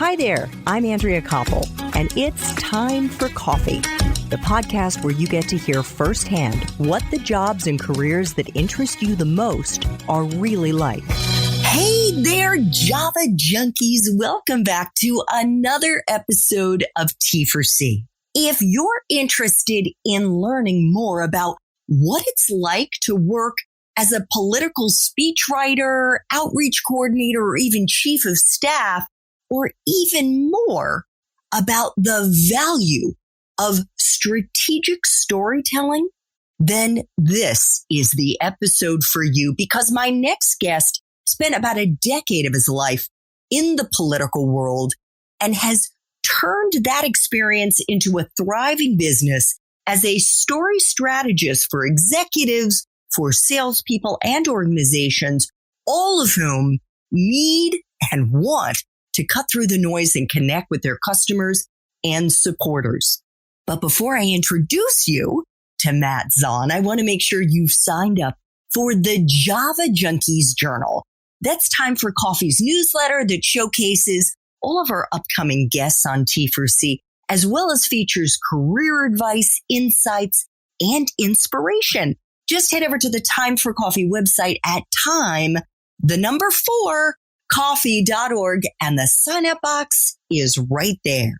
Hi there, I'm Andrea Koppel, and it's time for coffee, the podcast where you get to hear firsthand what the jobs and careers that interest you the most are really like. Hey there, Java junkies. Welcome back to another episode of T4C. If you're interested in learning more about what it's like to work as a political speechwriter, outreach coordinator, or even chief of staff, or even more about the value of strategic storytelling, then this is the episode for you, because my next guest spent about a decade of his life in the political world and has turned that experience into a thriving business as a story strategist for executives, for salespeople and organizations, all of whom need and want to cut through the noise and connect with their customers and supporters. But before I introduce you to Matt Zaun, I want to make sure you've signed up for the Java Junkies Journal. That's Time for Coffee's newsletter that showcases all of our upcoming guests on T4C, as well as features career advice, insights, and inspiration. Just head over to the Time for Coffee website at time4coffee.org, and the sign-up box is right there.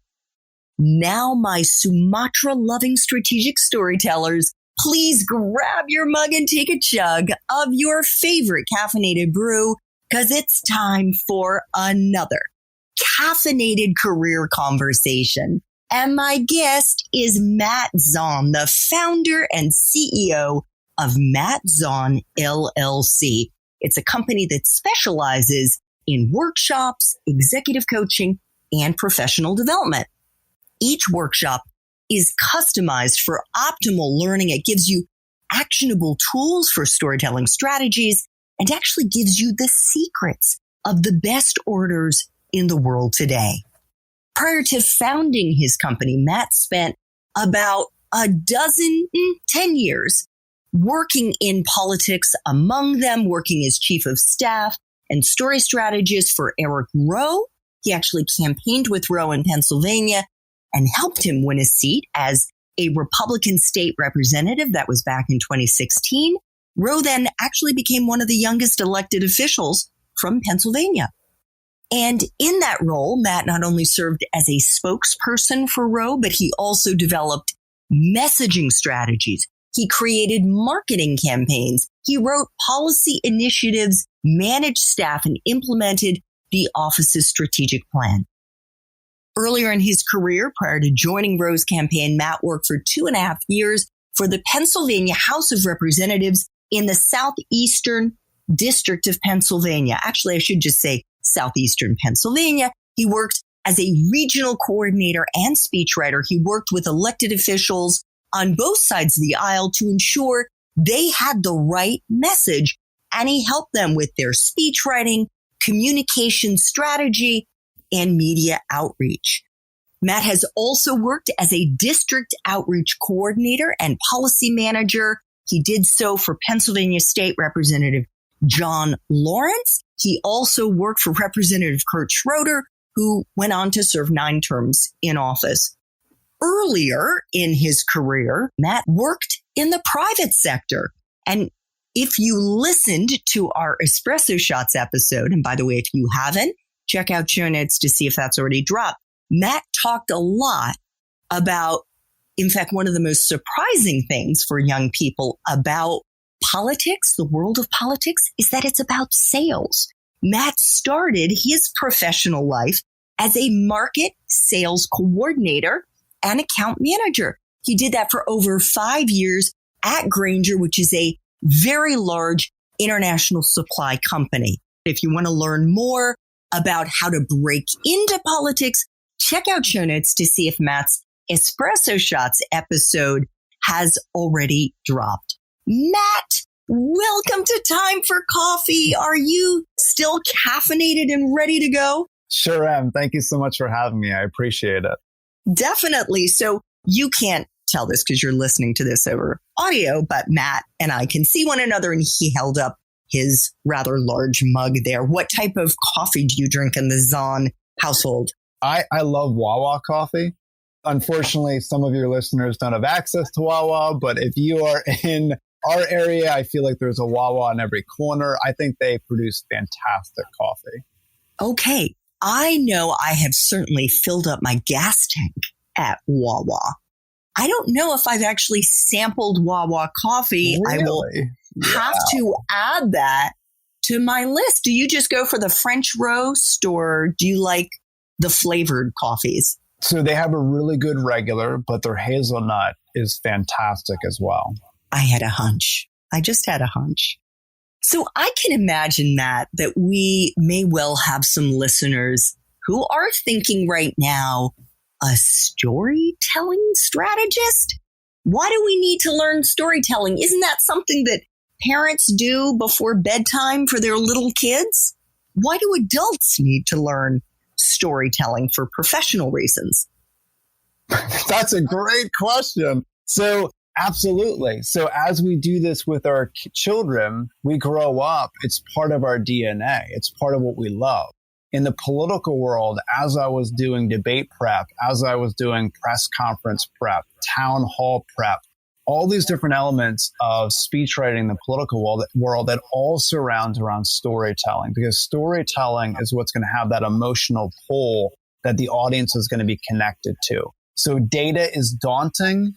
Now, my Sumatra-loving strategic storytellers, please grab your mug and take a chug of your favorite caffeinated brew, because it's time for another caffeinated career conversation. And my guest is Matt Zaun, the founder and CEO of Matt Zaun, LLC. It's a company that specializes in workshops, executive coaching, and professional development. Each workshop is customized for optimal learning. It gives you actionable tools for storytelling strategies and actually gives you the secrets of the best orders in the world today. Prior to founding his company, Matt spent about 10 years working in politics, among them working as chief of staff and story strategist for Eric Rowe. He actually campaigned with Rowe in Pennsylvania and helped him win a seat as a Republican state representative. That was back in 2016. Rowe then actually became one of the youngest elected officials from Pennsylvania. And in that role, Matt not only served as a spokesperson for Rowe, but he also developed messaging strategies. He created marketing campaigns. He wrote policy initiatives, managed staff, and implemented the office's strategic plan. Earlier in his career, prior to joining Rowe's campaign, Matt worked for 2.5 years for the Pennsylvania House of Representatives in the Southeastern District of Pennsylvania. Actually, I should just say Southeastern Pennsylvania. He worked as a regional coordinator and speechwriter. He worked with elected officials on both sides of the aisle to ensure they had the right message, and he helped them with their speech writing, communication strategy, and media outreach. Matt has also worked as a district outreach coordinator and policy manager. He did so for Pennsylvania State Representative John Lawrence. He also worked for Representative Kurt Schroeder, who went on to serve 9 terms in office. Earlier in his career, Matt worked in the private sector. And if you listened to our Espresso Shots episode, and by the way, if you haven't, check out show notes to see if that's already dropped. Matt talked a lot about, in fact, one of the most surprising things for young people about politics, the world of politics, is that it's about sales. Matt started his professional life as a market sales coordinator and account manager. He did that for over 5 years at Grainger, which is a very large international supply company. If you want to learn more about how to break into politics, check out show notes to see if Matt's Espresso Shots episode has already dropped. Matt, welcome to Time for Coffee. Are you still caffeinated and ready to go? Sure am. Thank you so much for having me. I appreciate it. Definitely. So you can't tell this because you're listening to this over audio, but Matt and I can see one another, and he held up his rather large mug there. What type of coffee do you drink in the Zaun household? I love Wawa coffee. Unfortunately, some of your listeners don't have access to Wawa, but if you are in our area, I feel like there's a Wawa in every corner. I think they produce fantastic coffee. Okay. I know I have certainly filled up my gas tank at Wawa. I don't know if I've actually sampled Wawa coffee. Really? I will have to add that to my list. Do you just go for the French roast or do you like the flavored coffees? So they have a really good regular, but their hazelnut is fantastic as well. I had a hunch. I just had a hunch. So I can imagine, Matt, that we may well have some listeners who are thinking right now, a storytelling strategist? Why do we need to learn storytelling? Isn't that something that parents do before bedtime for their little kids? Why do adults need to learn storytelling for professional reasons? That's a great question. So absolutely. So as we do this with our children, we grow up. It's part of our DNA. It's part of what we love. In the political world, as I was doing debate prep, as I was doing press conference prep, town hall prep, all these different elements of speech writing in the political world that all surrounds around storytelling, because storytelling is what's going to have that emotional pull that the audience is going to be connected to. So data is daunting.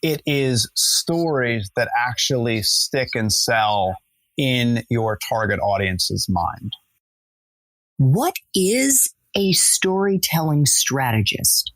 It is stories that actually stick and sell in your target audience's mind. What is a storytelling strategist?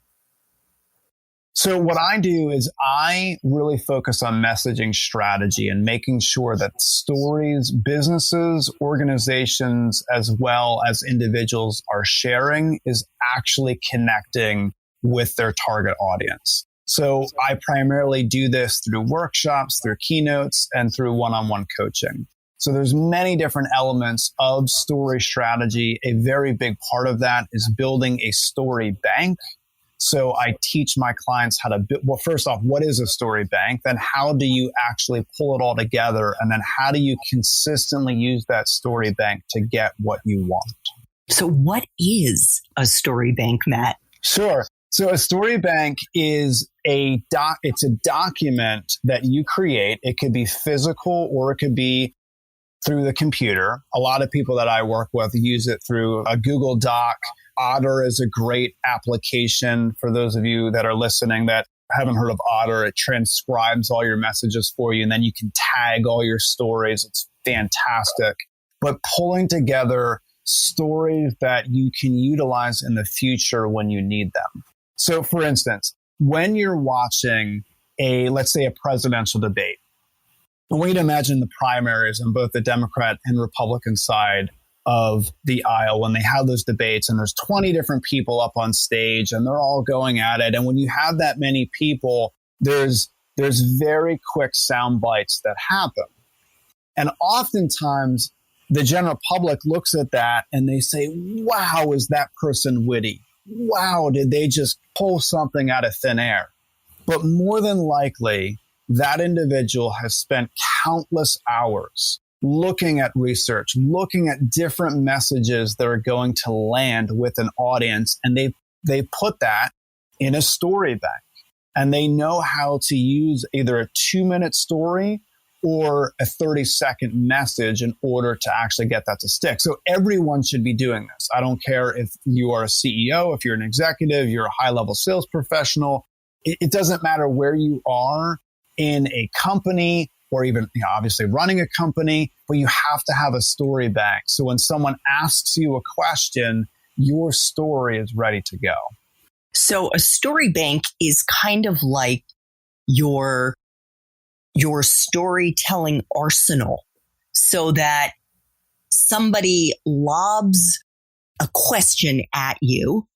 So what I do is I really focus on messaging strategy and making sure that stories, businesses, organizations, as well as individuals are sharing is actually connecting with their target audience. So I primarily do this through workshops, through keynotes, and through one-on-one coaching. So there's many different elements of story strategy. A very big part of that is building a story bank. So I teach my clients how to build, well, first off, what is a story bank? Then how do you actually pull it all together? And then how do you consistently use that story bank to get what you want? So what is a story bank, Matt? Sure. So a story bank is it's a document that you create. It could be physical or it could be through the computer. A lot of people that I work with use it through a Google Doc. Otter is a great application for those of you that are listening that haven't heard of Otter. It transcribes all your messages for you, and then you can tag all your stories. It's fantastic. But pulling together stories that you can utilize in the future when you need them. So for instance, when you're watching let's say a presidential debate, I want you to imagine the primaries on both the Democrat and Republican side of the aisle when they have those debates and there's 20 different people up on stage and they're all going at it. And when you have that many people, there's very quick sound bites that happen. And oftentimes the general public looks at that and they say, wow, is that person witty? Wow, did they just pull something out of thin air? But more than likely, that individual has spent countless hours looking at research, looking at different messages that are going to land with an audience. And they put that in a story bank. And they know how to use either a 2-minute story or a 30-second message in order to actually get that to stick. So everyone should be doing this. I don't care if you are a CEO, if you're an executive, you're a high-level sales professional. It doesn't matter where you are in a company or even obviously running a company, but you have to have a story bank. So when someone asks you a question, your story is ready to go. So a story bank is kind of like your storytelling arsenal, so that somebody lobs a question at you,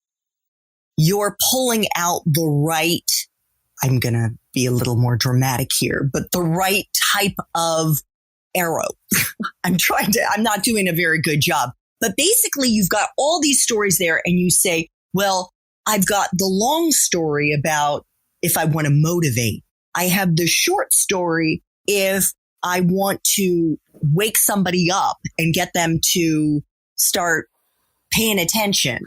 you're pulling out the right, I'm going to be a little more dramatic here, but the right type of arrow. I'm not doing a very good job, but basically you've got all these stories there and you say, well, I've got the long story about if I want to motivate. I have the short story if I want to wake somebody up and get them to start paying attention.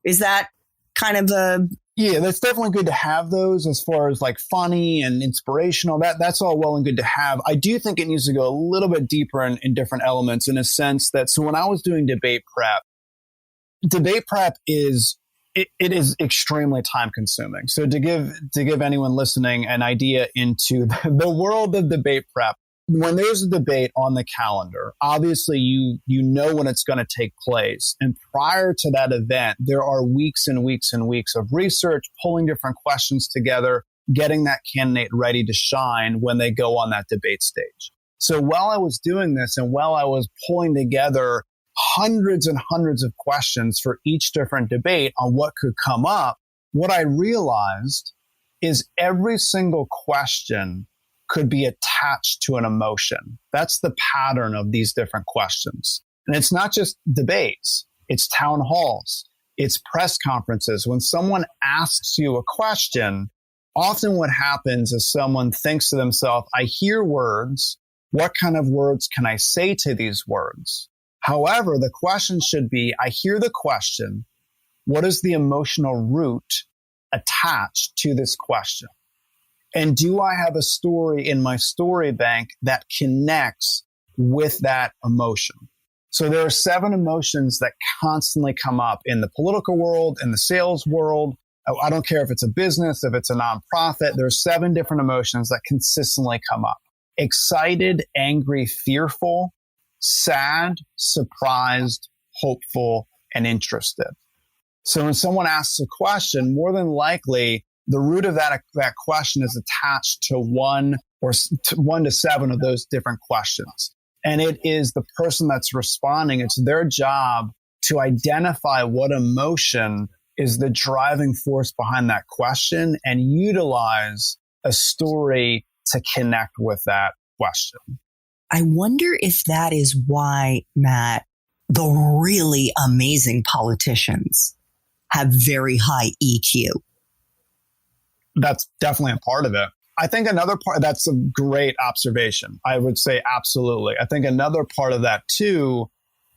Is that kind of a... Yeah, that's definitely good to have those as far as like funny and inspirational. That's all well and good to have. I do think it needs to go a little bit deeper in different elements in a sense that, so when I was doing debate prep is, it is extremely time consuming. So to give anyone listening an idea into the world of debate prep, when there's a debate on the calendar, obviously you know when it's going to take place. And prior to that event, there are weeks and weeks and weeks of research, pulling different questions together, getting that candidate ready to shine when they go on that debate stage. So while I was doing this and while I was pulling together hundreds and hundreds of questions for each different debate on what could come up, what I realized is every single question could be attached to an emotion. That's the pattern of these different questions. And it's not just debates. It's town halls. It's press conferences. When someone asks you a question, often what happens is someone thinks to themselves, I hear words. What kind of words can I say to these words? However, the question should be, I hear the question. What is the emotional root attached to this question? And do I have a story in my story bank that connects with that emotion? So there are 7 emotions that constantly come up in the political world, in the sales world. I don't care if it's a business, if it's a nonprofit. There are 7 different emotions that consistently come up. Excited, angry, fearful, sad, surprised, hopeful, and interested. So when someone asks a question, more than likely, the root of that question is attached to 1 to 7 of those different questions. And it is the person that's responding. It's their job to identify what emotion is the driving force behind that question and utilize a story to connect with that question. I wonder if that is why, Matt, the really amazing politicians have very high EQ. That's definitely a part of it. I think another part, that's a great observation. I would say absolutely. I think another part of that too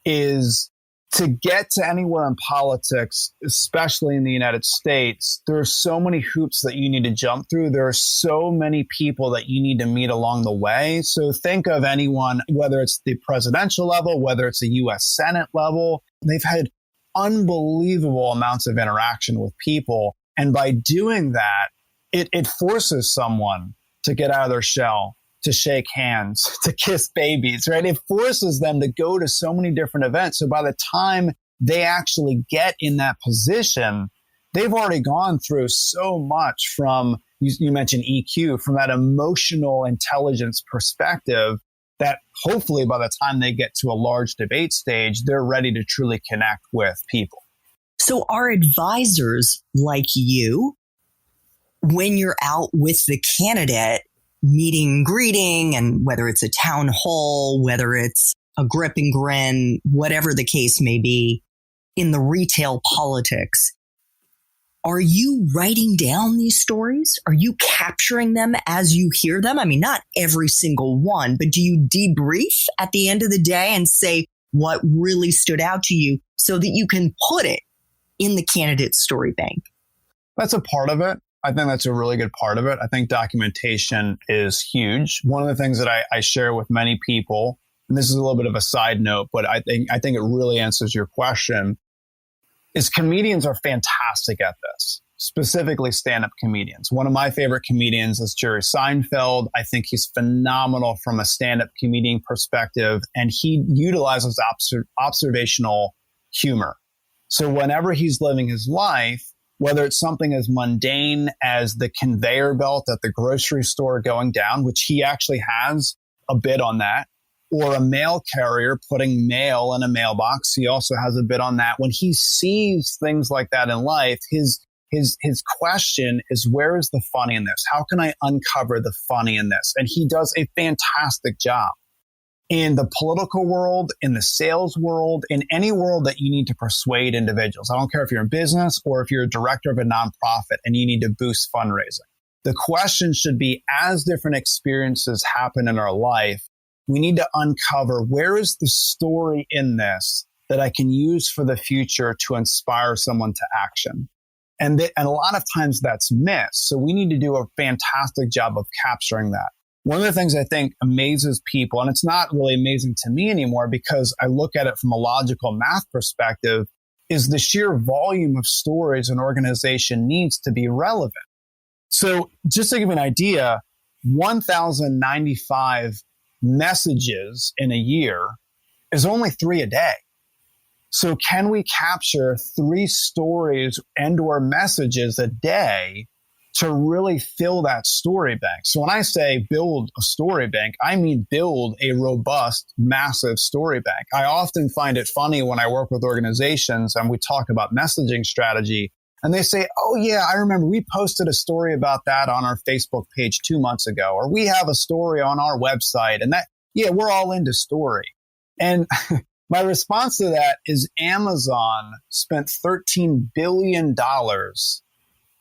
is to get to anywhere in politics, especially in the United States, there are so many hoops that you need to jump through. There are so many people that you need to meet along the way. So think of anyone, whether it's the presidential level, whether it's the U.S. Senate level, they've had unbelievable amounts of interaction with people. And by doing that, it forces someone to get out of their shell, to shake hands, to kiss babies, right? It forces them to go to so many different events. So by the time they actually get in that position, they've already gone through so much from, you mentioned EQ, from that emotional intelligence perspective that hopefully by the time they get to a large debate stage, they're ready to truly connect with people. So our advisors like you, when you're out with the candidate, meeting and greeting, and whether it's a town hall, whether it's a grip and grin, whatever the case may be, in the retail politics, are you writing down these stories? Are you capturing them as you hear them? I mean, not every single one, but do you debrief at the end of the day and say what really stood out to you so that you can put it in the candidate's story bank? That's a part of it. I think that's a really good part of it. I think documentation is huge. One of the things that I share with many people, and this is a little bit of a side note, but I think it really answers your question, is comedians are fantastic at this, specifically stand-up comedians. One of my favorite comedians is Jerry Seinfeld. I think he's phenomenal from a stand-up comedian perspective, and he utilizes observational humor. So whenever he's living his life, whether it's something as mundane as the conveyor belt at the grocery store going down, which he actually has a bit on that, or a mail carrier putting mail in a mailbox, he also has a bit on that. When he sees things like that in life, his question is, where is the funny in this? How can I uncover the funny in this? And he does a fantastic job. In the political world, in the sales world, in any world that you need to persuade individuals. I don't care if you're in business or if you're a director of a nonprofit and you need to boost fundraising. The question should be, as different experiences happen in our life, we need to uncover, where is the story in this that I can use for the future to inspire someone to action? And a lot of times that's missed. So we need to do a fantastic job of capturing that. One of the things I think amazes people, and it's not really amazing to me anymore because I look at it from a logical math perspective, is the sheer volume of stories an organization needs to be relevant. So just to give you an idea, 1,095 messages in a year is only 3 a day. So can we capture 3 stories and or messages a day to really fill that story bank? So when I say build a story bank, I mean build a robust, massive story bank. I often find it funny when I work with organizations and we talk about messaging strategy and they say, oh yeah, I remember we posted a story about that on our Facebook page 2 months ago, or we have a story on our website and that, yeah, we're all into story. And my response to that is Amazon spent $13 billion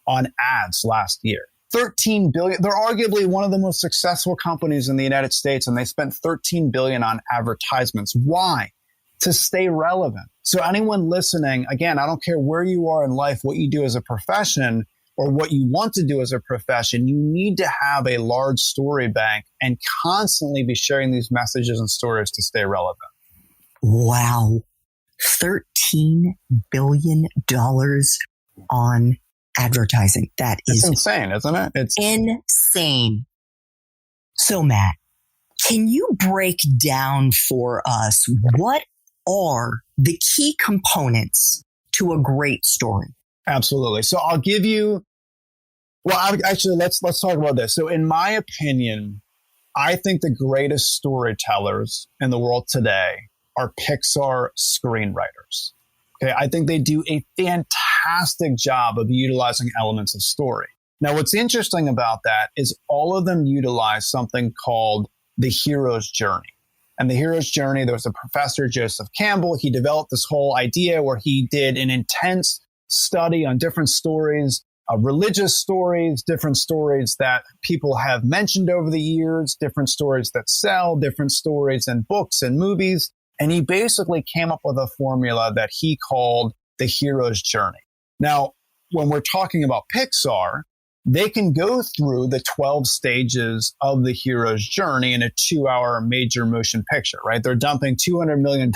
on ads last year. $13 billion. They're arguably one of the most successful companies in the United States, and they spent $13 billion on advertisements. Why? To stay relevant. So anyone listening, again, I don't care where you are in life, what you do as a profession, or what you want to do as a profession, you need to have a large story bank and constantly be sharing these messages and stories to stay relevant. Wow. $13 billion on advertising. It's insane, isn't it? It's insane. So, Matt, can you break down for us what are the key components to a great story? Absolutely. So I'll give you, let's talk about this. So in my opinion, I think the greatest storytellers in the world today are Pixar screenwriters. Okay, I think they do a fantastic job of utilizing elements of story. Now, what's interesting about that is all of them utilize something called the hero's journey. And the hero's journey, there was a professor, Joseph Campbell. He developed this whole idea where he did an intense study on different stories, religious stories, different stories that people have mentioned over the years, different stories that sell, different stories in books and movies. And he basically came up with a formula that he called the hero's journey. Now, when we're talking about Pixar, they can go through the 12 stages of the hero's journey in a 2-hour major motion picture, right? They're dumping $200 million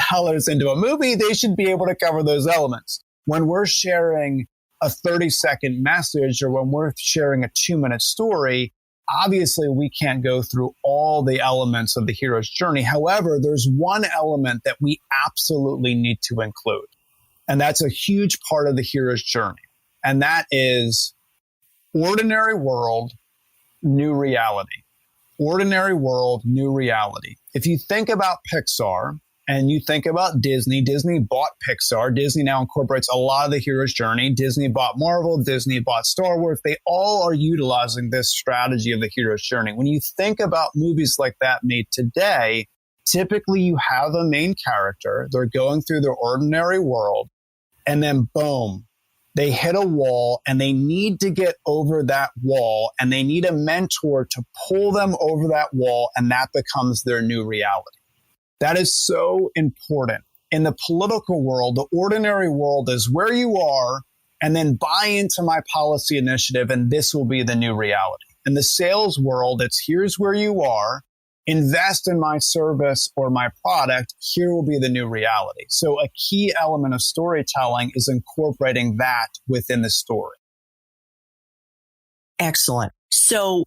into a movie. They should be able to cover those elements. When we're sharing a 30-second message or when we're sharing a 2-minute story, obviously we can't go through all the elements of the hero's journey. However, there's one element that we absolutely need to include. And that's a huge part of the hero's journey. And that is ordinary world, new reality. Ordinary world, new reality. If you think about Pixar and you think about Disney, Disney bought Pixar. Disney now incorporates a lot of the hero's journey. Disney bought Marvel. Disney bought Star Wars. They all are utilizing this strategy of the hero's journey. When you think about movies like that made today, typically you have a main character. They're going through their ordinary world, and then boom, they hit a wall and they need to get over that wall and they need a mentor to pull them over that wall, and that becomes their new reality. That is so important. In the political world, the ordinary world is where you are and then buy into my policy initiative and this will be the new reality. In the sales world, it's here's where you are, invest in my service or my product, here will be the new reality. So a key element of storytelling is incorporating that within the story. Excellent. So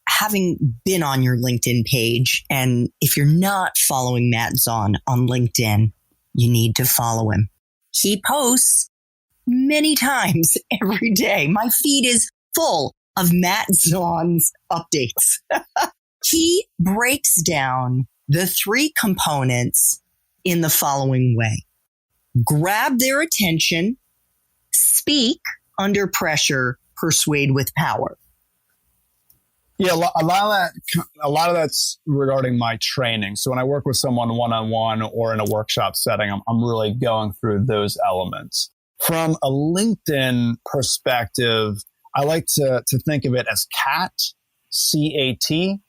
having been on your LinkedIn page, and if you're not following Matt Zaun on LinkedIn, you need to follow him. He posts many times every day. My feed is full of Matt Zaun's updates. He breaks down the 3 components in the following way. Grab their attention, speak under pressure, persuade with power. Yeah, a lot of that's regarding my training. So when I work with someone one-on-one or in a workshop setting, I'm really going through those elements. From a LinkedIn perspective, I like to think of it as CAT, C-A-T,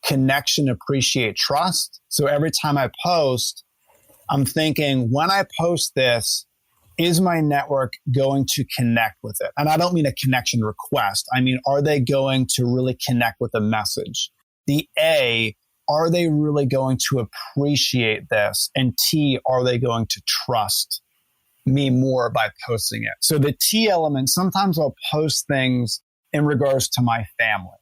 connection, appreciate, trust. So every time I post, I'm thinking when I post this, is my network going to connect with it? And I don't mean a connection request. I mean, are they going to really connect with the message? The A, are they really going to appreciate this? And T, are they going to trust me more by posting it? So the T element, sometimes I'll post things in regards to my family.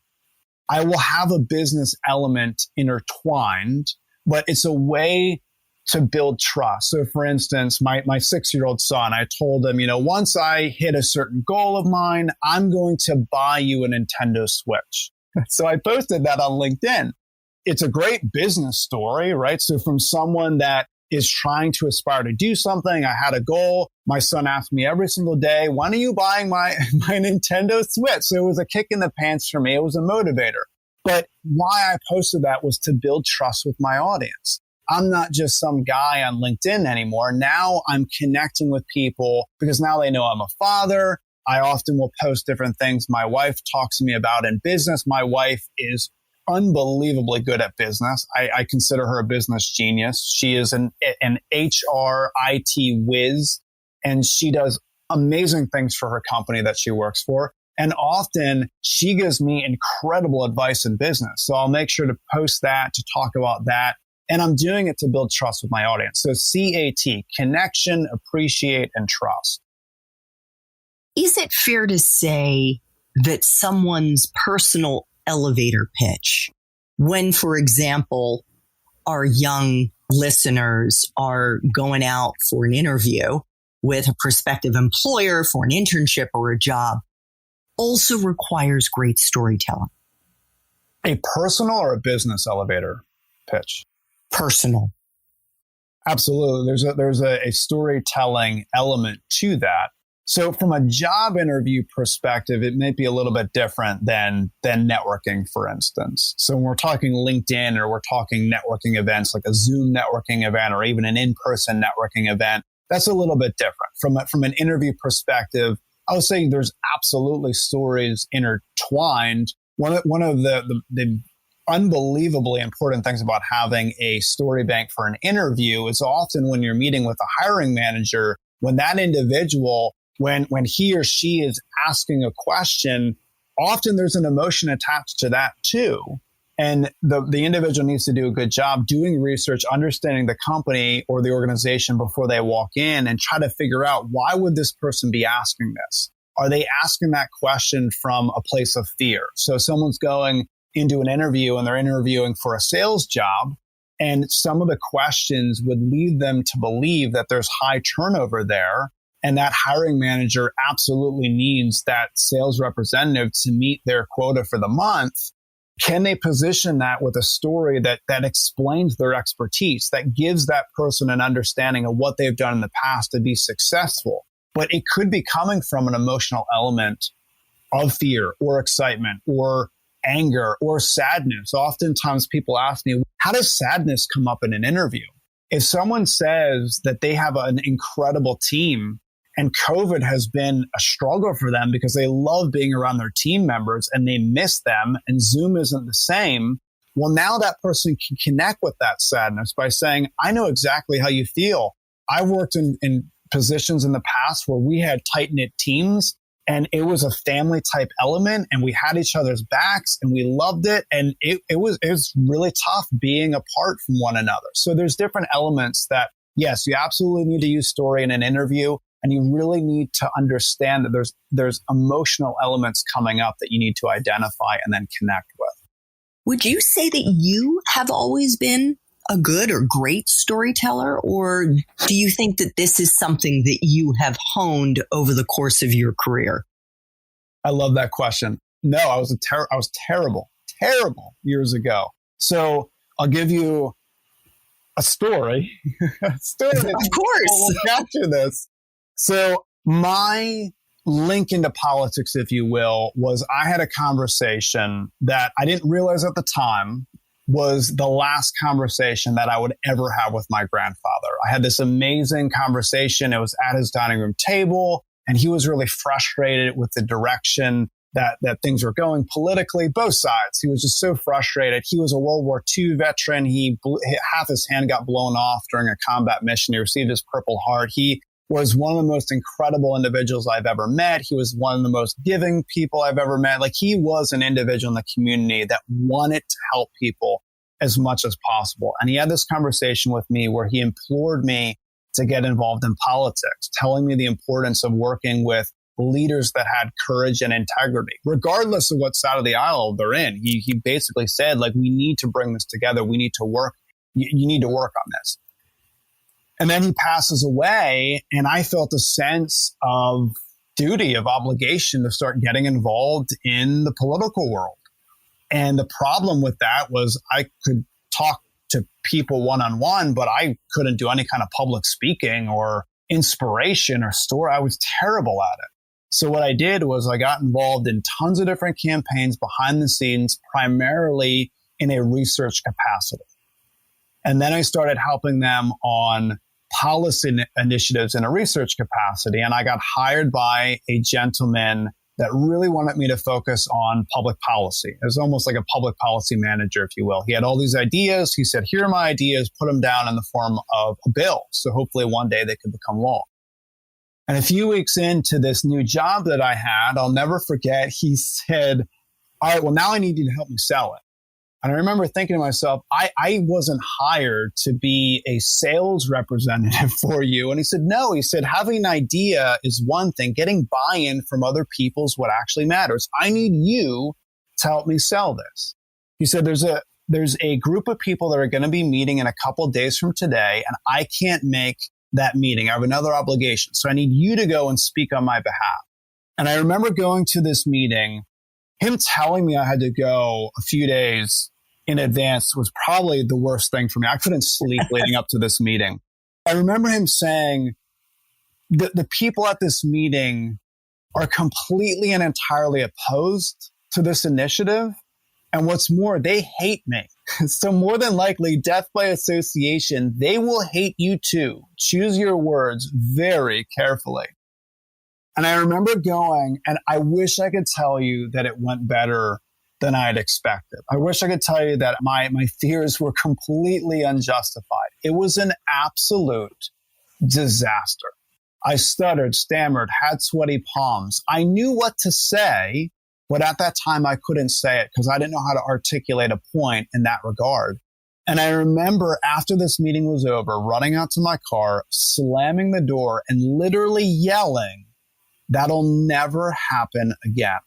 I will have a business element intertwined, but it's a way to build trust. So for instance, my 6-year-old son, I told him, once I hit a certain goal of mine, I'm going to buy you a Nintendo Switch. So I posted that on LinkedIn. It's a great business story, right? So from someone that is trying to aspire to do something, I had a goal. My son asked me every single day, when are you buying my Nintendo Switch? So it was a kick in the pants for me. It was a motivator. But why I posted that was to build trust with my audience. I'm not just some guy on LinkedIn anymore. Now I'm connecting with people because now they know I'm a father. I often will post different things my wife talks to me about in business. My wife is unbelievably good at business. I consider her a business genius. She is an HR IT whiz, and she does amazing things for her company that she works for. And often she gives me incredible advice in business. So I'll make sure to post that, to talk about that. And I'm doing it to build trust with my audience. So CAT, connection, appreciate, and trust. Is it fair to say that someone's personal elevator pitch, when, for example, our young listeners are going out for an interview with a prospective employer for an internship or a job, also requires great storytelling? A personal or a business elevator pitch? Personal. Absolutely. There's a storytelling element to that. So from a job interview perspective, it may be a little bit different than networking, for instance. So when we're talking LinkedIn or we're talking networking events like a Zoom networking event or even an in-person networking event, that's a little bit different. From an interview perspective, I would say there's absolutely stories intertwined. One of the unbelievably important things about having a story bank for an interview is often when you're meeting with a hiring manager, when that individual, when he or she is asking a question, often there's an emotion attached to that too. And the individual needs to do a good job doing research, understanding the company or the organization before they walk in and try to figure out, why would this person be asking this? Are they asking that question from a place of fear? So someone's going into an interview and they're interviewing for a sales job, and some of the questions would lead them to believe that there's high turnover there, and that hiring manager absolutely needs that sales representative to meet their quota for the month. Can they position that with a story that explains their expertise, that gives that person an understanding of what they've done in the past to be successful? But it could be coming from an emotional element of fear or excitement or anger or sadness. Oftentimes people ask me, how does sadness come up in an interview? If someone says that they have an incredible team and COVID has been a struggle for them because they love being around their team members and they miss them and Zoom isn't the same, well, now that person can connect with that sadness by saying, I know exactly how you feel. I worked in positions in the past where we had tight-knit teams, and it was a family type element, and we had each other's backs, and we loved it. And it was really tough being apart from one another. So there's different elements that, yes, you absolutely need to use story in an interview, and you really need to understand that there's emotional elements coming up that you need to identify and then connect with. Would you say that you have always been a good or great storyteller, or do you think that this is something that you have honed over the course of your career? I love that question. No, I was terrible years ago. So I'll give you a story. Of course. We'll capture this. So my link into politics, if you will, was I had a conversation that I didn't realize at the time was the last conversation that I would ever have with my grandfather. I had this amazing conversation. It was at his dining room table, and he was really frustrated with the direction that things were going politically, both sides. He was just so frustrated. He was a World War II veteran. Half his hand got blown off during a combat mission. He received his Purple Heart. He was one of the most incredible individuals I've ever met. He was one of the most giving people I've ever met. Like, he was an individual in the community that wanted to help people as much as possible. And he had this conversation with me where he implored me to get involved in politics, telling me the importance of working with leaders that had courage and integrity, regardless of what side of the aisle they're in. He basically said, like, we need to bring this together. We need to work. You need to work on this. And then he passes away, and I felt a sense of duty, of obligation to start getting involved in the political world. And the problem with that was I could talk to people one-on-one, but I couldn't do any kind of public speaking or inspiration or story. I was terrible at it. So what I did was I got involved in tons of different campaigns behind the scenes, primarily in a research capacity. And then I started helping them on policy initiatives in a research capacity. And I got hired by a gentleman that really wanted me to focus on public policy. It was almost like a public policy manager, if you will. He had all these ideas. He said, here are my ideas, put them down in the form of a bill. So hopefully one day they could become law. And a few weeks into this new job that I had, I'll never forget, he said, all right, well, now I need you to help me sell it. And I remember thinking to myself, I wasn't hired to be a sales representative for you. And he said, no, he said, having an idea is one thing. Getting buy-in from other people is what actually matters. I need you to help me sell this. He said, there's a group of people that are going to be meeting in a couple of days from today, and I can't make that meeting. I have another obligation. So I need you to go and speak on my behalf. And I remember going to this meeting, him telling me I had to go a few days in advance was probably the worst thing for me. I couldn't sleep leading up to this meeting. I remember him saying that the people at this meeting are completely and entirely opposed to this initiative. And what's more, they hate me. So more than likely, death by association, they will hate you too. Choose your words very carefully. And I remember going, and I wish I could tell you that it went better than I had expected. I wish I could tell you that my fears were completely unjustified. It was an absolute disaster. I stuttered, stammered, had sweaty palms. I knew what to say, but at that time I couldn't say it because I didn't know how to articulate a point in that regard. And I remember after this meeting was over, running out to my car, slamming the door, and literally yelling, "That'll never happen again.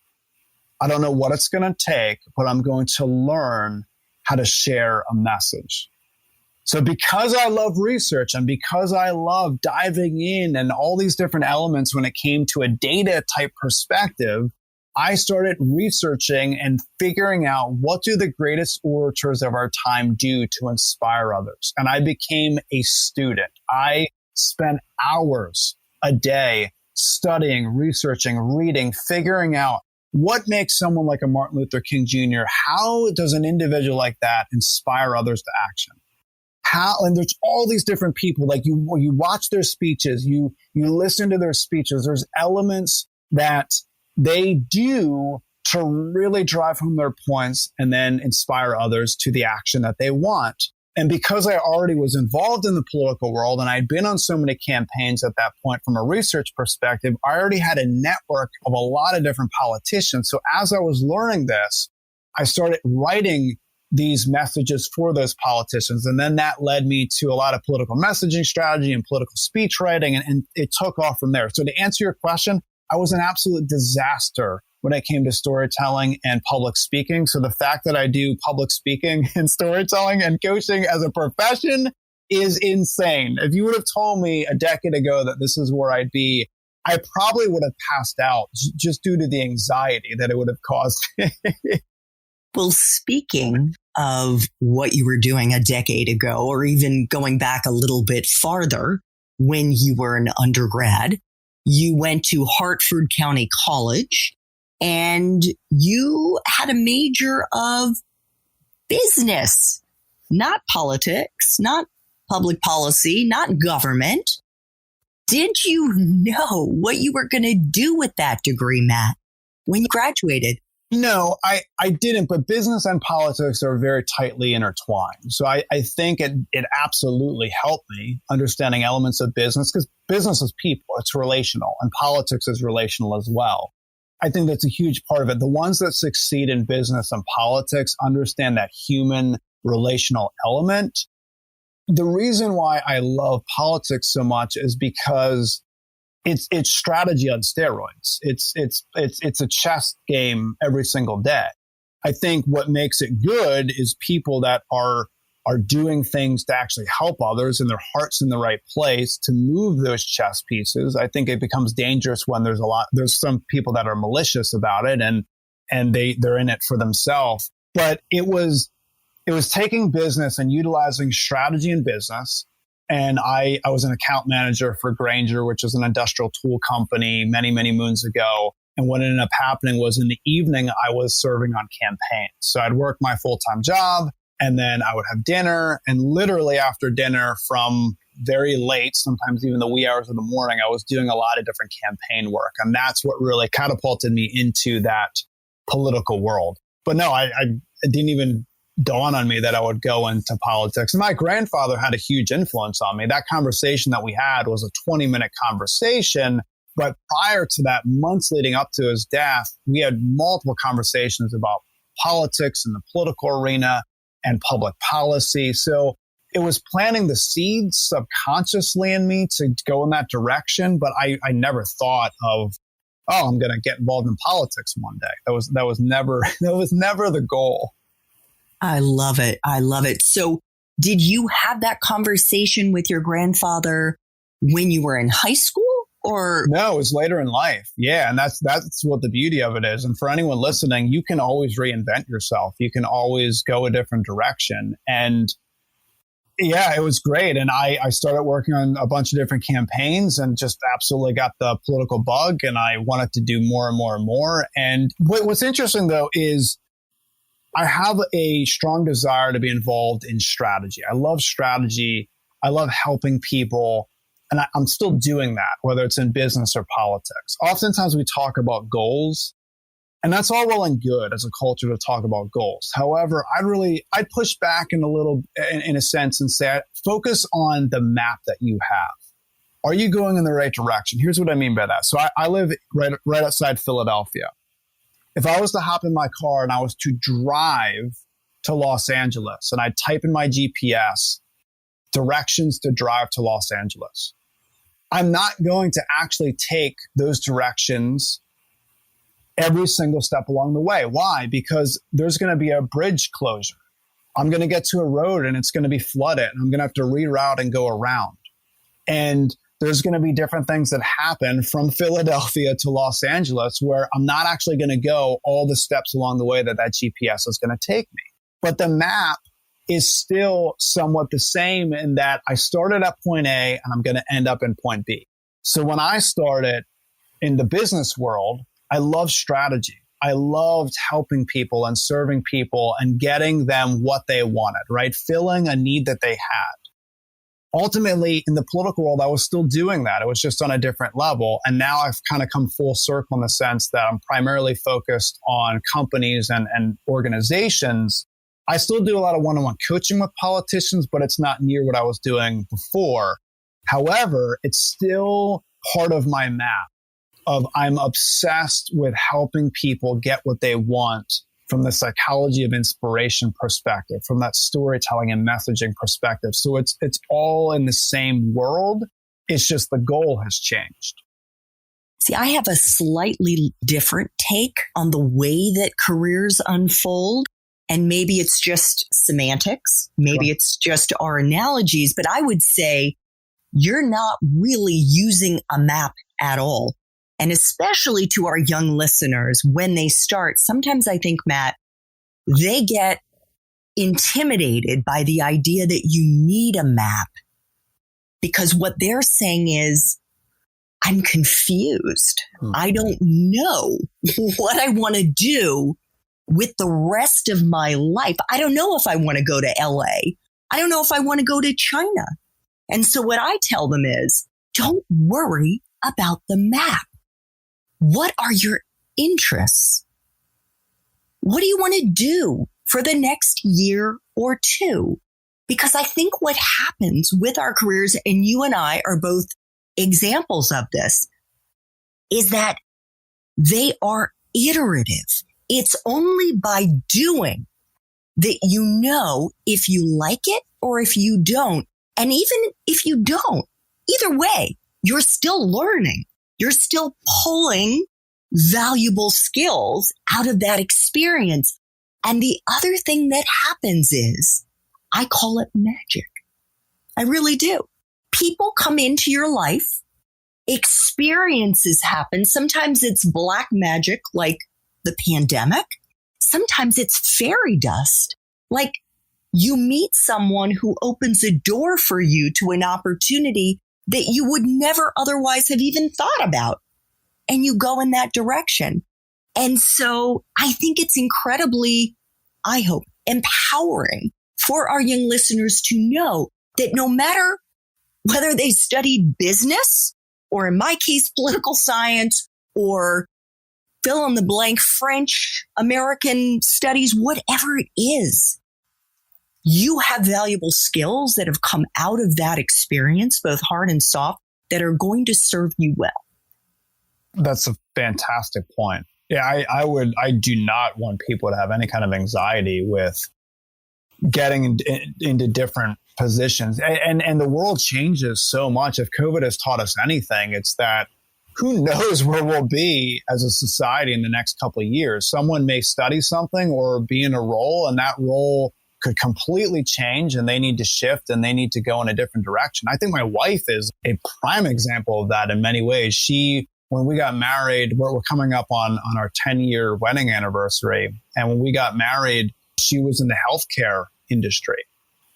I don't know what it's going to take, but I'm going to learn how to share a message." So because I love research and because I love diving in and all these different elements when it came to a data type perspective, I started researching and figuring out what do the greatest orators of our time do to inspire others. And I became a student. I spent hours a day studying, researching, reading, figuring out what makes someone like a Martin Luther King Jr., how does an individual like that inspire others to action? And there's all these different people, like you watch their speeches, you listen to their speeches, there's elements that they do to really drive home their points and then inspire others to the action that they want. And because I already was involved in the political world and I'd been on so many campaigns at that point from a research perspective, I already had a network of a lot of different politicians. So as I was learning this, I started writing these messages for those politicians. And then that led me to a lot of political messaging strategy and political speech writing, and it took off from there. So to answer your question, I was an absolute disaster when it came to storytelling and public speaking. So the fact that I do public speaking and storytelling and coaching as a profession is insane. If you would have told me a decade ago that this is where I'd be, I probably would have passed out just due to the anxiety that it would have caused me. Well, speaking of what you were doing a decade ago, or even going back a little bit farther when you were an undergrad, you went to Hartford County College and you had a major of business, not politics, not public policy, not government. Did you know what you were going to do with that degree, Matt, when you graduated? No, I didn't, but business and politics are very tightly intertwined. So I think it absolutely helped me understanding elements of business, because business is people, it's relational, and politics is relational as well. I think that's a huge part of it. The ones that succeed in business and politics understand that human relational element. The reason why I love politics so much is because it's strategy on steroids. It's a chess game every single day. I think what makes it good is people that are doing things to actually help others and their heart's in the right place to move those chess pieces. I think it becomes dangerous when there's some people that are malicious about it and they're in it for themselves. But it was taking business and utilizing strategy in business. And I was an account manager for Grainger, which is an industrial tool company many, many moons ago. And what ended up happening was in the evening, I was serving on campaigns. So I'd work my full-time job and then I would have dinner. And literally after dinner from very late, sometimes even the wee hours of the morning, I was doing a lot of different campaign work. And that's what really catapulted me into that political world. But no, I didn't even dawn on me that I would go into politics. My grandfather had a huge influence on me. That conversation that we had was a 20-minute conversation. But prior to that, months leading up to his death, we had multiple conversations about politics in the political arena and public policy. So it was planting the seeds subconsciously in me to go in that direction. But I never thought of, oh, I'm going to get involved in politics one day. That was never the goal. I love it. I love it. So did you have that conversation with your grandfather when you were in high school? Or no, it was later in life. Yeah. And that's what the beauty of it is. And for anyone listening, you can always reinvent yourself. You can always go a different direction. And yeah, it was great. And I started working on a bunch of different campaigns and just absolutely got the political bug. And I wanted to do more and more and more. And what's interesting, though, is I have a strong desire to be involved in strategy. I love strategy. I love helping people. And I'm still doing that, whether it's in business or politics. Oftentimes we talk about goals, and that's all well and good as a culture to talk about goals. However, I'd push back in a sense and say, focus on the map that you have. Are you going in the right direction? Here's what I mean by that. So I live right outside Philadelphia. If I was to hop in my car and I was to drive to Los Angeles and I'd type in my GPS, directions to drive to Los Angeles, I'm not going to actually take those directions every single step along the way. Why? Because there's going to be a bridge closure. I'm going to get to a road and it's going to be flooded. And I'm going to have to reroute and go around. And there's going to be different things that happen from Philadelphia to Los Angeles where I'm not actually going to go all the steps along the way that GPS is going to take me. But the map is still somewhat the same in that I started at point A and I'm going to end up in point B. So when I started in the business world, I love strategy. I loved helping people and serving people and getting them what they wanted, right? Filling a need that they had. Ultimately, in the political world, I was still doing that. It was just on a different level. And now I've kind of come full circle in the sense that I'm primarily focused on companies and organizations. I still do a lot of one-on-one coaching with politicians, but it's not near what I was doing before. However, it's still part of my map of I'm obsessed with helping people get what they want from the psychology of inspiration perspective, from that storytelling and messaging perspective. So it's all in the same world. It's just the goal has changed. See, I have a slightly different take on the way that careers unfold. And maybe it's just semantics. Maybe it's just our analogies. But I would say you're not really using a map at all. And especially to our young listeners, when they start, sometimes I think, Matt, they get intimidated by the idea that you need a map because what they're saying is, I'm confused. I don't know what I want to do with the rest of my life. I don't know if I want to go to LA. I don't know if I want to go to China. And so what I tell them is, don't worry about the map. What are your interests? what do you want to do for the next year or two? Because I think what happens with our careers, and you and I are both examples of this, is that they are iterative. It's only by doing that you know if you like it or if you don't. And even if you don't, either way, you're still learning. You're still pulling valuable skills out of that experience. And the other thing that happens is, I call it magic. I really do. People come into your life, experiences happen. Sometimes it's black magic, like the pandemic. Sometimes it's fairy dust, like you meet someone who opens a door for you to an opportunity that you would never otherwise have even thought about. And you go in that direction. And so I think it's incredibly, I hope, empowering for our young listeners to know that no matter whether they studied business or, in my case, political science or fill in the blank French, American studies, whatever it is, you have valuable skills that have come out of that experience, both hard and soft, that are going to serve you well. That's a fantastic point. Yeah, I do not want people to have any kind of anxiety with getting into different positions. And the world changes so much. If COVID has taught us anything, it's that who knows where we'll be as a society in the next couple of years. Someone may study something or be in a role, and that role could completely change, and they need to shift and they need to go in a different direction. I think my wife is a prime example of that in many ways. When we got married, we're coming up on our 10-year wedding anniversary. And when we got married, she was in the healthcare industry.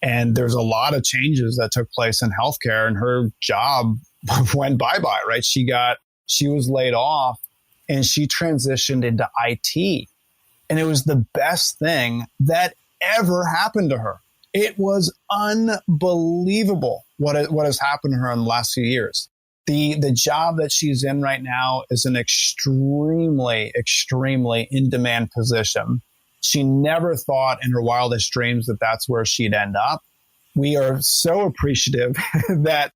And there's a lot of changes that took place in healthcare, and her job went bye-bye, right? She was laid off, and she transitioned into IT. And it was the best thing that ever happened to her. It was unbelievable what has happened to her in the last few years. The job that she's in right now is an extremely, extremely in-demand position. She never thought in her wildest dreams that that's where she'd end up. We are so appreciative that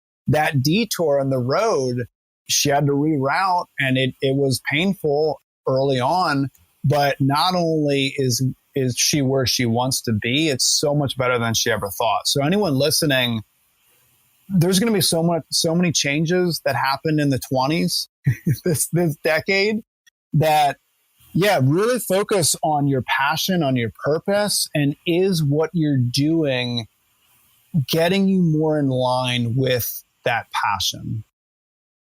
detour on the road, she had to reroute, and it was painful early on. But not only is she where she wants to be, it's so much better than she ever thought. So anyone listening, there's going to be so many changes that happened in the 20s, this decade, that, yeah, really focus on your passion, on your purpose, and is what you're doing getting you more in line with that passion?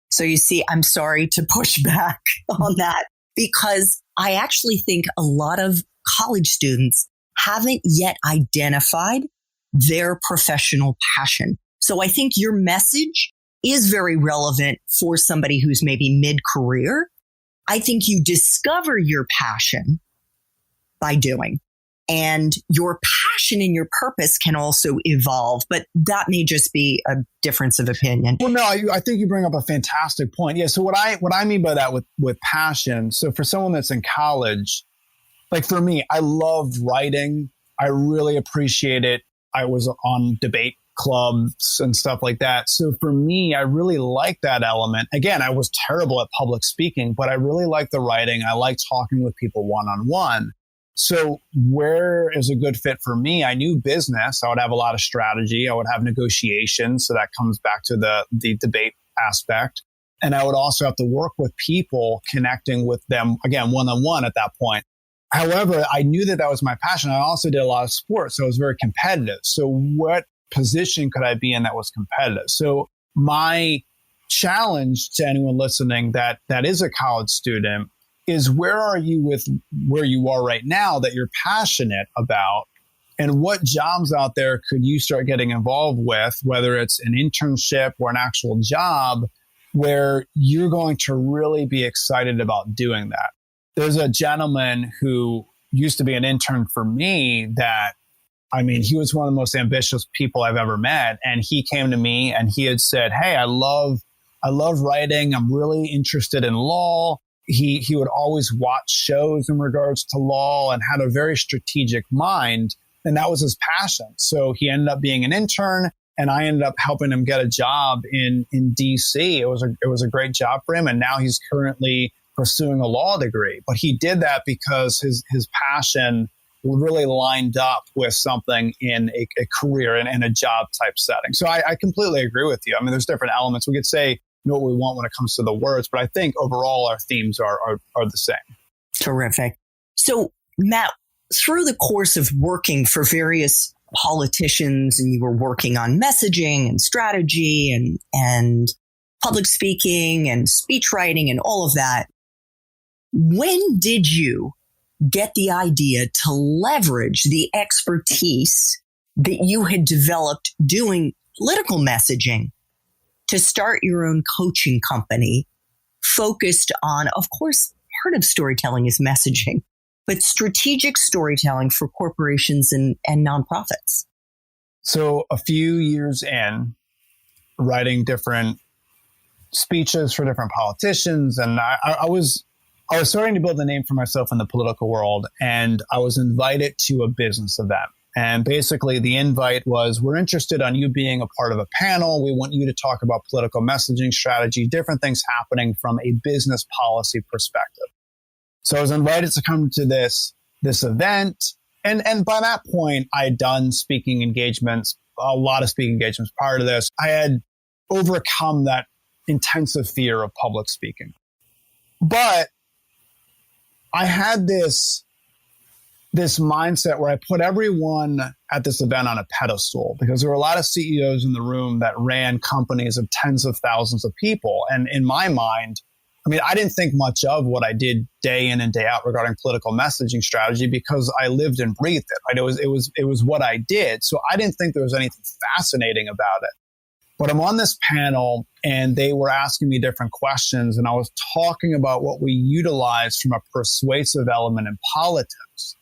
So you see, I'm sorry to push back on that, because I actually think a lot of college students haven't yet identified their professional passion. So I think your message is very relevant for somebody who's maybe mid-career. I think you discover your passion by doing, and your passion and your purpose can also evolve, but that may just be a difference of opinion. Well, no, I think you bring up a fantastic point. Yeah. So what I mean by that with passion, so for someone that's in college, like for me, I loved writing. I really appreciate it. I was on debate clubs and stuff like that. So for me, I really liked that element. Again, I was terrible at public speaking, but I really liked the writing. I liked talking with people one-on-one. So where is a good fit for me? I knew business. I would have a lot of strategy. I would have negotiations. So that comes back to the debate aspect. And I would also have to work with people, connecting with them, again, one-on-one at that point. However, I knew that was my passion. I also did a lot of sports, so I was very competitive. So what position could I be in that was competitive? So my challenge to anyone listening that is a college student is, where are you with where you are right now that you're passionate about, and what jobs out there could you start getting involved with, whether it's an internship or an actual job where you're going to really be excited about doing that. There's a gentleman who used to be an intern for me that, I mean, he was one of the most ambitious people I've ever met. And he came to me and he had said, "Hey, I love writing. I'm really interested in law. he would always watch shows in regards to law and had a very strategic mind. And that was his passion. So he ended up being an intern, and I ended up helping him get a job in DC. It was a great job for him. And now he's currently pursuing a law degree. But he did that because his passion really lined up with something in a career and in a job type setting. So I completely agree with you. I mean, there's different elements. We could say what we want when it comes to the words, but I think overall our themes are the same. Terrific. So Matt, through the course of working for various politicians, and you were working on messaging and strategy and public speaking and speech writing and all of that, when did you get the idea to leverage the expertise that you had developed doing political messaging to start your own coaching company focused on, of course, part of storytelling is messaging, but strategic storytelling for corporations and nonprofits? So a few years in, writing different speeches for different politicians, and I was starting to build a name for myself in the political world, and I was invited to a business event. And basically the invite was, we're interested on you being a part of a panel. We want you to talk about political messaging strategy, different things happening from a business policy perspective. So I was invited to come to this event. And by that point, I had done speaking engagements, a lot of speaking engagements prior to this. I had overcome that intensive fear of public speaking. But I had this mindset where I put everyone at this event on a pedestal, because there were a lot of CEOs in the room that ran companies of tens of thousands of people. And in my mind, I mean, I didn't think much of what I did day in and day out regarding political messaging strategy, because I lived and breathed it. Right? It was what I did. So I didn't think there was anything fascinating about it. But I'm on this panel and they were asking me different questions, and I was talking about what we utilize from a persuasive element in politics.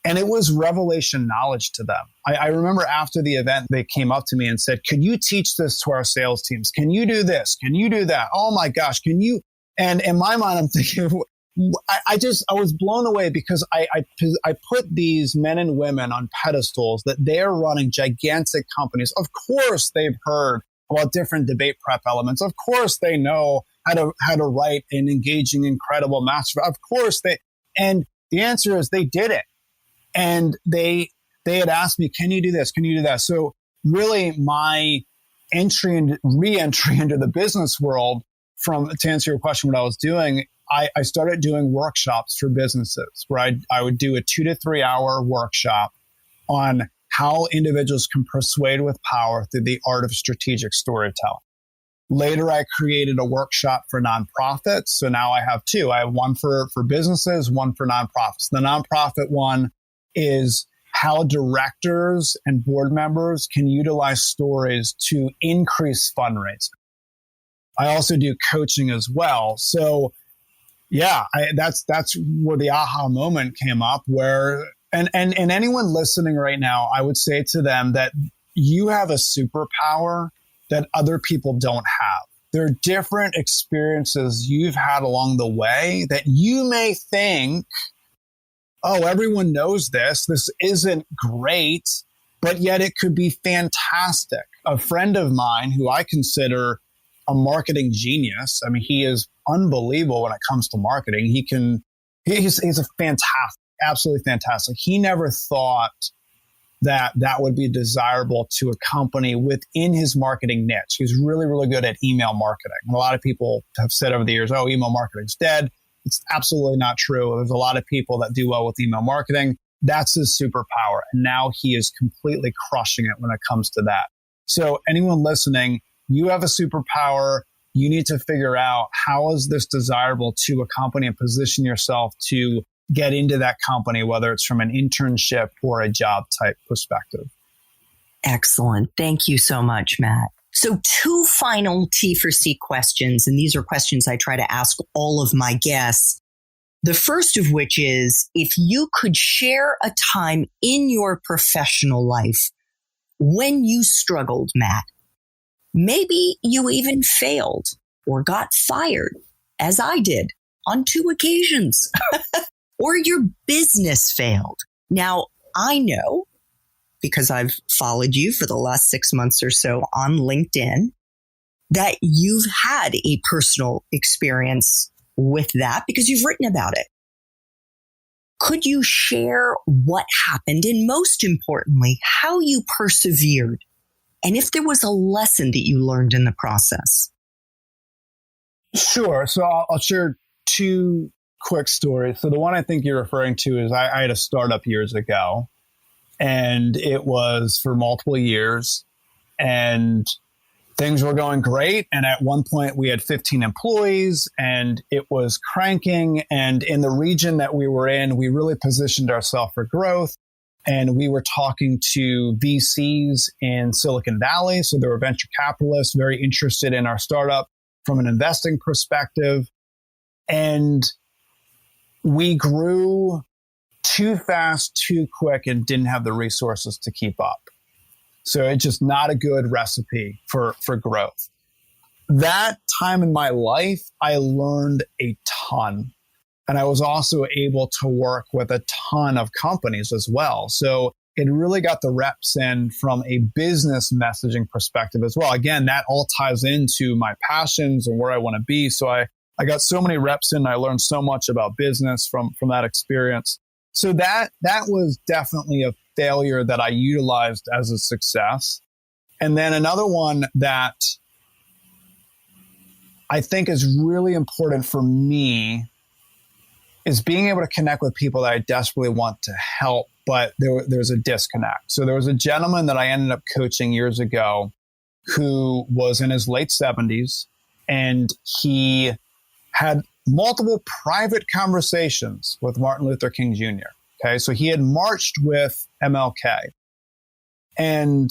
And it was revelation knowledge to them. I remember after the event, they came up to me and said, "Could you teach this to our sales teams? Can you do this? Can you do that? Oh my gosh, can you?" And in my mind, I'm thinking, I was blown away, because I put these men and women on pedestals that they're running gigantic companies. Of course, they've heard about different debate prep elements. Of course, they know how to write an engaging, incredible master. Of course, and the answer is they did it. And they had asked me, "Can you do this? Can you do that?" So really my re-entry into the business world, to answer your question, what I was doing, I started doing workshops for businesses where I would do a 2 to 3 hour workshop on how individuals can persuade with power through the art of strategic storytelling. Later, I created a workshop for nonprofits. So now I have two. I have one for businesses, one for nonprofits. The nonprofit one is how directors and board members can utilize stories to increase fundraising. I also do coaching as well. So yeah, that's where the aha moment came up, where, and anyone listening right now, I would say to them that you have a superpower that other people don't have. There are different experiences you've had along the way that you may think, oh, everyone knows this. This isn't great, but yet it could be fantastic. A friend of mine who I consider a marketing genius. I mean, he is unbelievable when it comes to marketing. He's a fantastic, absolutely fantastic. He never thought that would be desirable to a company within his marketing niche. He's really, really good at email marketing. And a lot of people have said over the years, oh, email marketing's dead. It's absolutely not true. There's a lot of people that do well with email marketing. That's his superpower. And now he is completely crushing it when it comes to that. So anyone listening, you have a superpower. You need to figure out, how is this desirable to a company, and position yourself to get into that company, whether it's from an internship or a job type perspective. Excellent. Thank you so much, Matt. So 2 final T4C questions, and these are questions I try to ask all of my guests. The first of which is, if you could share a time in your professional life when you struggled, Matt, maybe you even failed or got fired, as I did on 2 occasions or your business failed. Now, I know because I've followed you for the last 6 months or so on LinkedIn that you've had a personal experience with that because you've written about it. Could you share what happened and most importantly, how you persevered and if there was a lesson that you learned in the process? Sure. So I'll share 2 quick stories. So the one I think you're referring to is I had a startup years ago and it was for multiple years and things were going great. And at one point we had 15 employees and it was cranking. And in the region that we were in, we really positioned ourselves for growth. And we were talking to VCs in Silicon Valley. So there were venture capitalists very interested in our startup from an investing perspective. And we grew too fast, too quick, and didn't have the resources to keep up. So it's just not a good recipe for growth. That time in my life, I learned a ton. And I was also able to work with a ton of companies as well. So it really got the reps in from a business messaging perspective as well. Again, that all ties into my passions and where I want to be. So I got so many reps in. I learned so much about business from that experience. So that was definitely a failure that I utilized as a success. And then another one that I think is really important for me is being able to connect with people that I desperately want to help, but there's a disconnect. So there was a gentleman that I ended up coaching years ago who was in his late 70s, and he had multiple private conversations with Martin Luther King Jr. Okay, so he had marched with MLK, and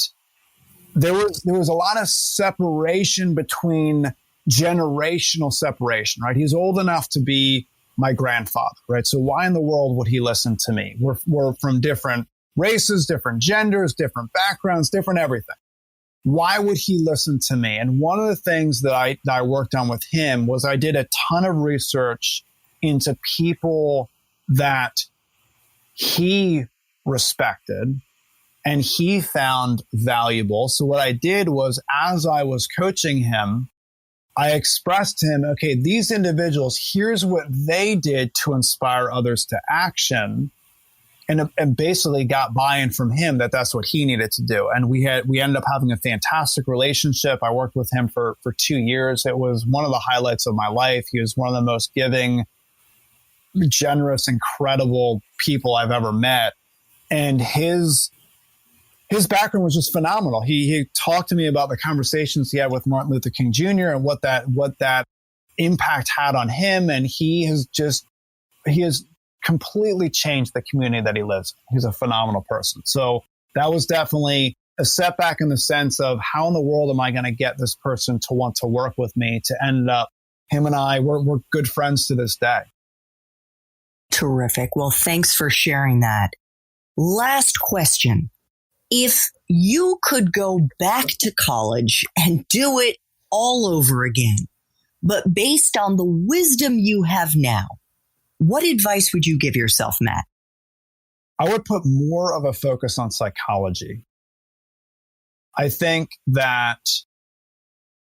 there was a lot of separation between generational separation, right? He's old enough to be my grandfather, right? So why in the world would he listen to me? We're from different races, different genders, different backgrounds, different everything. Why would he listen to me? And one of the things that I worked on with him was I did a ton of research into people that he respected and he found valuable. So what I did was, as I was coaching him, I expressed to him, okay, these individuals, here's what they did to inspire others to action, and basically got buy-in from him that that's what he needed to do. And we ended up having a fantastic relationship. I worked with him for 2 years. It was one of the highlights of my life. He was one of the most giving, generous, incredible people I've ever met. And his background was just phenomenal. He talked to me about the conversations he had with Martin Luther King Jr. and what that impact had on him. And he has completely changed the community that he lives in. He's a phenomenal person. So that was definitely a setback in the sense of how in the world am I going to get this person to want to work with me, to end up, him and I, we're good friends to this day. Terrific. Well, thanks for sharing that. Last question. If you could go back to college and do it all over again, but based on the wisdom you have now, what advice would you give yourself, Matt? I would put more of a focus on psychology. I think that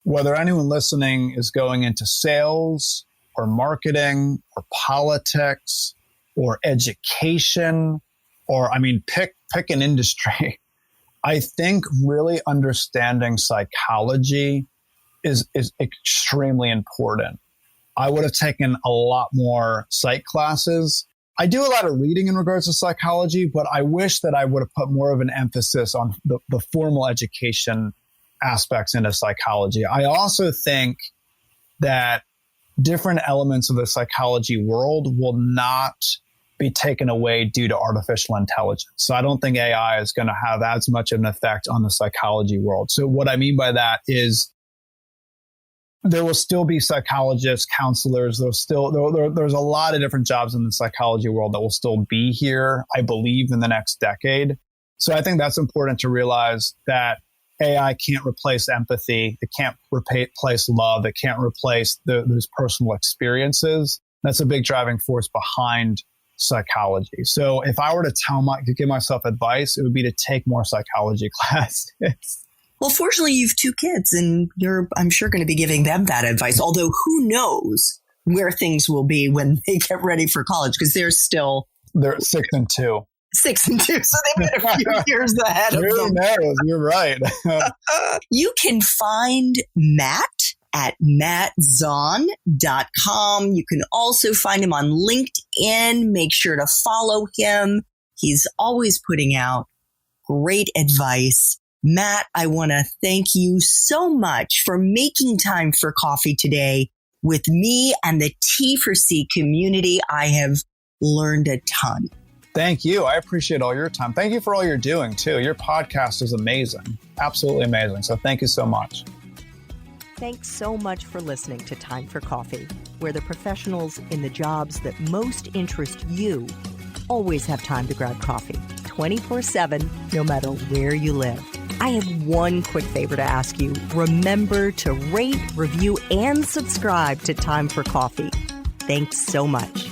whether anyone listening is going into sales or marketing or politics or education, or pick an industry, I think really understanding psychology is extremely important. I would have taken a lot more psych classes. I do a lot of reading in regards to psychology, but I wish that I would have put more of an emphasis on the formal education aspects into psychology. I also think that different elements of the psychology world will not be taken away due to artificial intelligence. So I don't think AI is going to have as much of an effect on the psychology world. So what I mean by that is there will still be psychologists, counselors. There's a lot of different jobs in the psychology world that will still be here, I believe, in the next decade. So I think that's important to realize that AI can't replace empathy. It can't replace love. It can't replace those personal experiences. That's a big driving force behind psychology. So if I were to give myself advice, it would be to take more psychology classes. Well, fortunately, you've 2 kids, and you're, I'm sure, going to be giving them that advice. Although who knows where things will be when they get ready for college, because they're 6 and 2. 6 and 2, so they've got a few years ahead of them. Who knows? You're right. You can find Matt at mattzaun.com. You can also find him on LinkedIn. Make sure to follow him. He's always putting out great advice. Matt, I want to thank you so much for making time for coffee today with me and the T4C community. I have learned a ton. Thank you. I appreciate all your time. Thank you for all you're doing, too. Your podcast is amazing. Absolutely amazing. So thank you so much. Thanks so much for listening to Time for Coffee, where the professionals in the jobs that most interest you always have time to grab coffee 24/7, no matter where you live. I have one quick favor to ask you. Remember to rate, review, and subscribe to Time for Coffee. Thanks so much.